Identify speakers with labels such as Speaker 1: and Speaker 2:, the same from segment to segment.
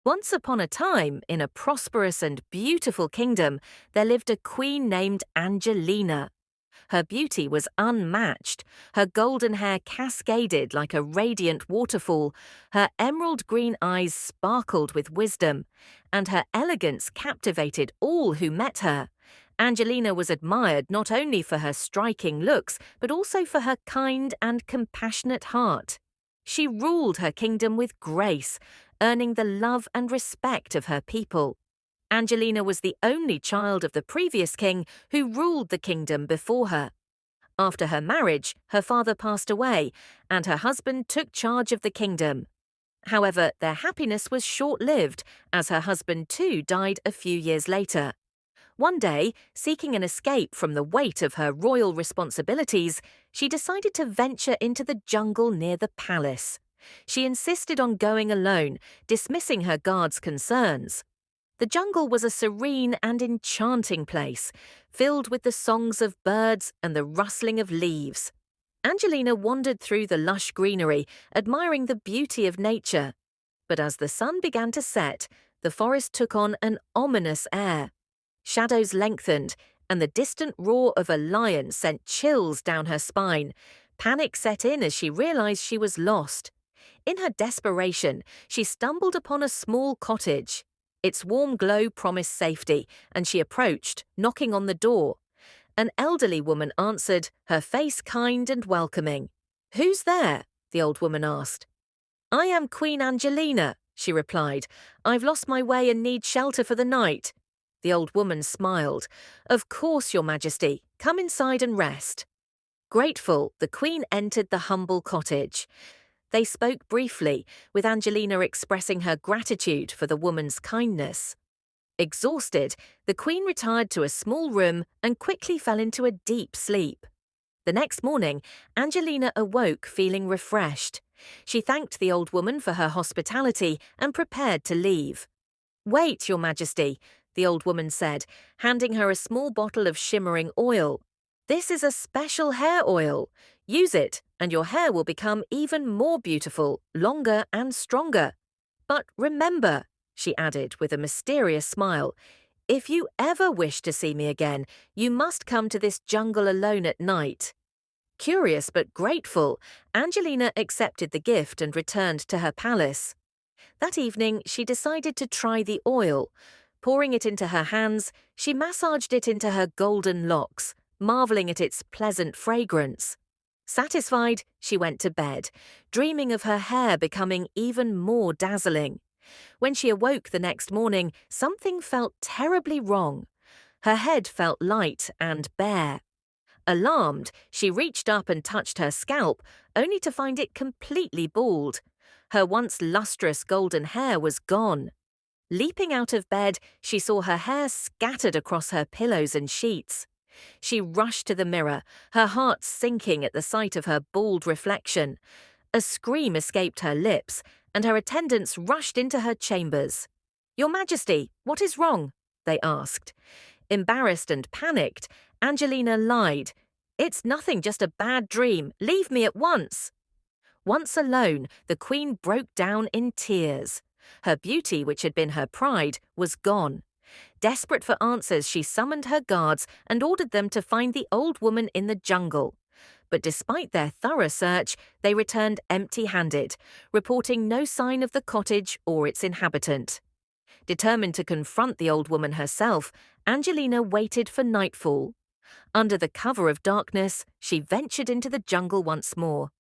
Speaker 1: Once upon a time, in a prosperous and beautiful kingdom, there lived a queen named Angelina. Her beauty was unmatched. Her golden hair cascaded like a radiant waterfall, her emerald green eyes sparkled with wisdom, and her elegance captivated all who met her. Angelina was admired not only for her striking looks, but also for her kind and compassionate heart. She ruled her kingdom with grace, earning the love and respect of her people. Angelina was the only child of the previous king who ruled the kingdom before her. After her marriage, her father passed away, and her husband took charge of the kingdom. However, their happiness was short-lived, as her husband too died a few years later. One day, seeking an escape from the weight of her royal responsibilities, she decided to venture into the jungle near the palace. She insisted on going alone, dismissing her guards' concerns. The jungle was a serene and enchanting place, filled with the songs of birds and the rustling of leaves. Angelina wandered through the lush greenery, admiring the beauty of nature. But as the sun began to set, the forest took on an ominous air. Shadows lengthened, and the distant roar of a lion sent chills down her spine. Panic set in as she realized she was lost. In her desperation, she stumbled upon a small cottage. Its warm glow promised safety, and she approached, knocking on the door. An elderly woman answered, her face kind and welcoming. "Who's there?" the old woman asked. "I am Queen Angelina," she replied. "I've lost my way and need shelter for the night." The old woman smiled. "Of course, Your Majesty. Come inside and rest." Grateful, the queen entered the humble cottage. They spoke briefly, with Angelina expressing her gratitude for the woman's kindness. Exhausted, the queen retired to a small room and quickly fell into a deep sleep. The next morning, Angelina awoke feeling refreshed. She thanked the old woman for her hospitality and prepared to leave. "Wait, Your Majesty," the old woman said, handing her a small bottle of shimmering oil. "This is a special hair oil. Use it, and your hair will become even more beautiful, longer and stronger. But remember," she added with a mysterious smile, "if you ever wish to see me again, you must come to this jungle alone at night." Curious but grateful, Angelina accepted the gift and returned to her palace. That evening, she decided to try the oil. Pouring it into her hands, she massaged it into her golden locks, marveling at its pleasant fragrance. Satisfied, she went to bed, dreaming of her hair becoming even more dazzling. When she awoke the next morning, something felt terribly wrong. Her head felt light and bare. Alarmed, she reached up and touched her scalp, only to find it completely bald. Her once lustrous golden hair was gone. Leaping out of bed, she saw her hair scattered across her pillows and sheets. She rushed to the mirror, her heart sinking at the sight of her bald reflection. A scream escaped her lips, and her attendants rushed into her chambers. "Your Majesty, what is wrong?" they asked. Embarrassed and panicked, Angelina lied. "It's nothing, just a bad dream. Leave me at once." Once alone, the queen broke down in tears. Her beauty, which had been her pride, was gone. Desperate for answers, she summoned her guards and ordered them to find the old woman in the jungle. But despite their thorough search, they returned empty-handed, reporting no sign of the cottage or its inhabitant. Determined to confront the old woman herself, Angelina waited for nightfall. Under the cover of darkness, she ventured into the jungle once more.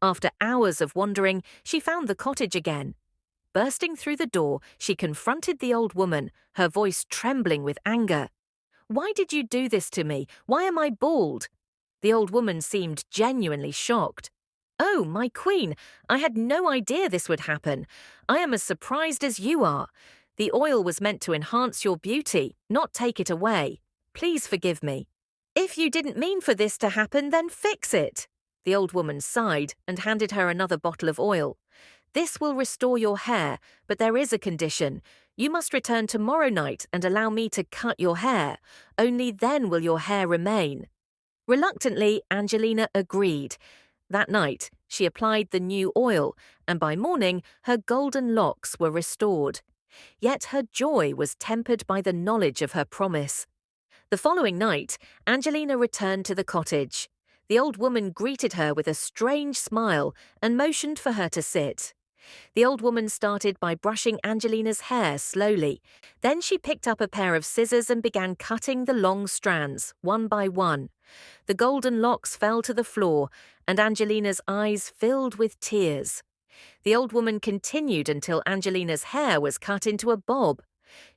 Speaker 1: After hours of wandering, she found the cottage again. Bursting through the door, she confronted the old woman, her voice trembling with anger. "Why did you do this to me? Why am I bald?" The old woman seemed genuinely shocked. "Oh, my queen, I had no idea this would happen. I am as surprised as you are. The oil was meant to enhance your beauty, not take it away. Please forgive me." "If you didn't mean for this to happen, then fix it." The old woman sighed and handed her another bottle of oil. "This will restore your hair, but there is a condition. You must return tomorrow night and allow me to cut your hair. Only then will your hair remain." Reluctantly, Angelina agreed. That night, she applied the new oil, and by morning, her golden locks were restored. Yet her joy was tempered by the knowledge of her promise. The following night, Angelina returned to the cottage. The old woman greeted her with a strange smile and motioned for her to sit. The old woman started by brushing Angelina's hair slowly. Then she picked up a pair of scissors and began cutting the long strands, one by one. The golden locks fell to the floor, and Angelina's eyes filled with tears. The old woman continued until Angelina's hair was cut into a bob.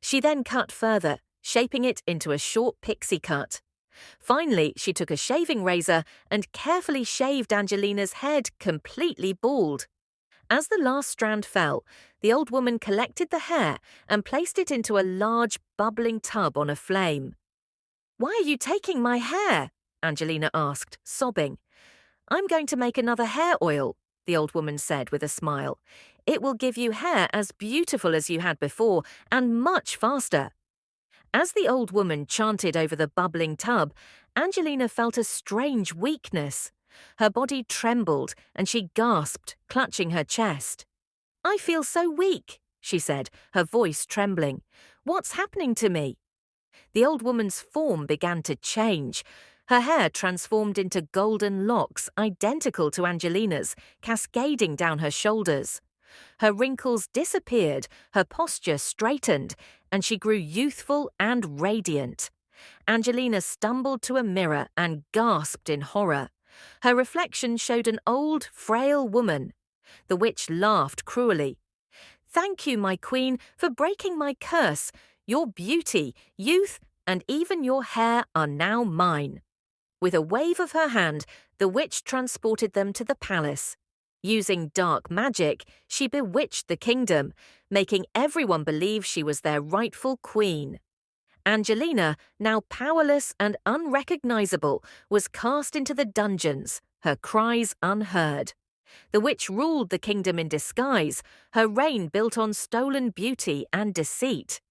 Speaker 1: She then cut further, shaping it into a short pixie cut. Finally, she took a shaving razor and carefully shaved Angelina's head completely bald. As the last strand fell, the old woman collected the hair and placed it into a large, bubbling tub on a flame. "Why are you taking my hair?" Angelina asked, sobbing. "I'm going to make another hair oil," the old woman said with a smile. "It will give you hair as beautiful as you had before and much faster." As the old woman chanted over the bubbling tub, Angelina felt a strange weakness. Her body trembled and she gasped, clutching her chest. "I feel so weak," she said, her voice trembling. "What's happening to me?" The old woman's form began to change. Her hair transformed into golden locks identical to Angelina's, cascading down her shoulders. Her wrinkles disappeared, her posture straightened, and she grew youthful and radiant. Angelina stumbled to a mirror and gasped in horror. Her reflection showed an old, frail woman. The witch laughed cruelly. "Thank you, my queen, for breaking my curse. Your beauty, youth, and even your hair are now mine." With a wave of her hand, the witch transported them to the palace. Using dark magic, she bewitched the kingdom, making everyone believe she was their rightful queen. Angelina, now powerless and unrecognizable, was cast into the dungeons, her cries unheard. The witch ruled the kingdom in disguise, her reign built on stolen beauty and deceit.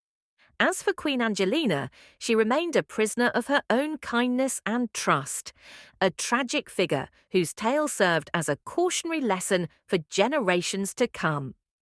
Speaker 1: As for Queen Angelina, she remained a prisoner of her own kindness and trust, a tragic figure whose tale served as a cautionary lesson for generations to come.